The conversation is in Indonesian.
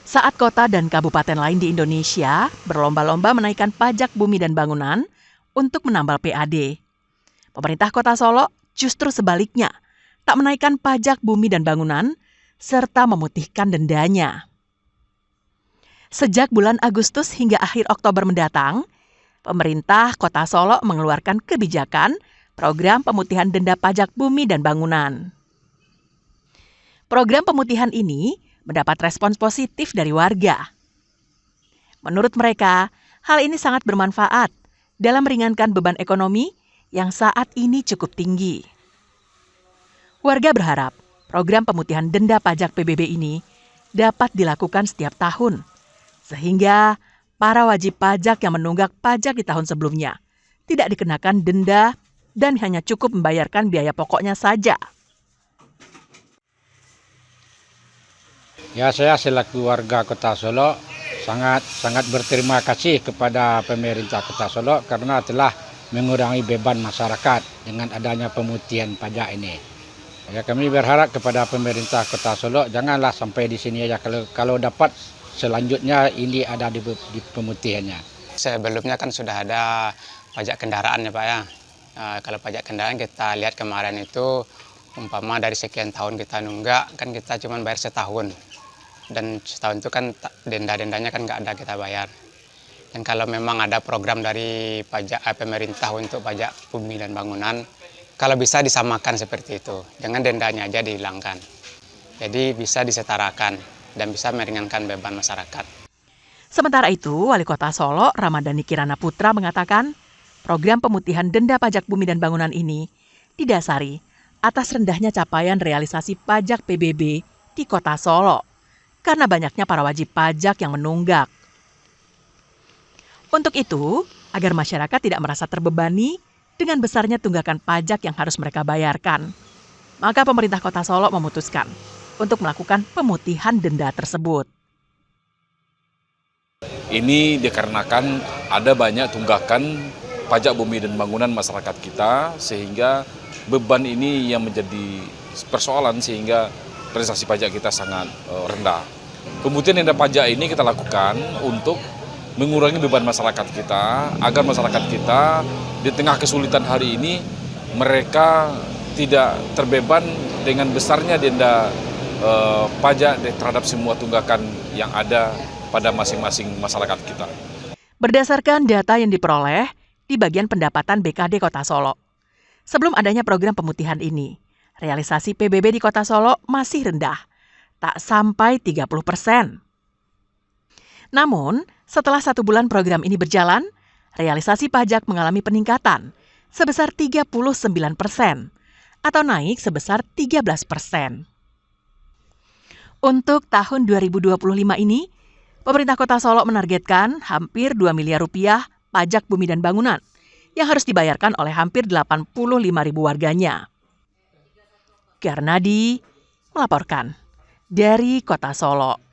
Saat kota dan kabupaten lain di Indonesia berlomba-lomba menaikkan pajak bumi dan bangunan untuk menambal PAD. Pemerintah Kota Solo justru sebaliknya, tak menaikkan pajak bumi dan bangunan, serta memutihkan dendanya. Sejak bulan Agustus hingga akhir Oktober mendatang, pemerintah Kota Solo mengeluarkan kebijakan program pemutihan denda pajak bumi dan bangunan. Program pemutihan ini mendapat respons positif dari warga. Menurut mereka, hal ini sangat bermanfaat dalam meringankan beban ekonomi yang saat ini cukup tinggi. Warga berharap program pemutihan denda pajak PBB ini dapat dilakukan setiap tahun, sehingga para wajib pajak yang menunggak pajak di tahun sebelumnya tidak dikenakan denda dan hanya cukup membayarkan biaya pokoknya saja. Ya, saya selaku warga Kota Solo sangat berterima kasih kepada pemerintah Kota Solo karena telah mengurangi beban masyarakat dengan adanya pemutihan pajak ini. Ya, kami berharap kepada pemerintah Kota Solo janganlah sampai di sini aja, kalau dapat selanjutnya ini ada di pemutihannya. Sebelumnya kan sudah ada pajak kendaraan ya Pak ya. Kalau pajak kendaraan kita lihat kemarin itu umpama dari sekian tahun kita nunggak kan kita cuma bayar setahun. Dan setahun itu kan denda-dendanya kan nggak ada kita bayar. Dan kalau memang ada program dari pajak pemerintah untuk pajak bumi dan bangunan, kalau bisa disamakan seperti itu, jangan dendanya aja dihilangkan. Jadi bisa disetarakan dan bisa meringankan beban masyarakat. Sementara itu, Wali Kota Solo, Ramadhani Kirana Putra mengatakan, program pemutihan denda pajak bumi dan bangunan ini didasari atas rendahnya capaian realisasi pajak PBB di Kota Solo, karena banyaknya para wajib pajak yang menunggak. Untuk itu, agar masyarakat tidak merasa terbebani dengan besarnya tunggakan pajak yang harus mereka bayarkan, maka pemerintah Kota Solo memutuskan untuk melakukan pemutihan denda tersebut. Ini dikarenakan ada banyak tunggakan pajak bumi dan bangunan masyarakat kita, sehingga beban ini yang menjadi persoalan sehingga realisasi pajak kita sangat rendah. Pemutihan denda pajak ini kita lakukan untuk mengurangi beban masyarakat kita, agar masyarakat kita di tengah kesulitan hari ini mereka tidak terbeban dengan besarnya denda pajak terhadap semua tunggakan yang ada pada masing-masing masyarakat kita. Berdasarkan data yang diperoleh di bagian pendapatan BKD Kota Solo, sebelum adanya program pemutihan ini, realisasi PBB di Kota Solo masih rendah, tak sampai 30%. Namun, setelah 1 bulan program ini berjalan, realisasi pajak mengalami peningkatan sebesar 39%, atau naik sebesar 13%. Untuk tahun 2025 ini, pemerintah Kota Solo menargetkan hampir 2 miliar rupiah pajak bumi dan bangunan yang harus dibayarkan oleh hampir 85.000 warganya. Garnadi melaporkan dari Kota Solo.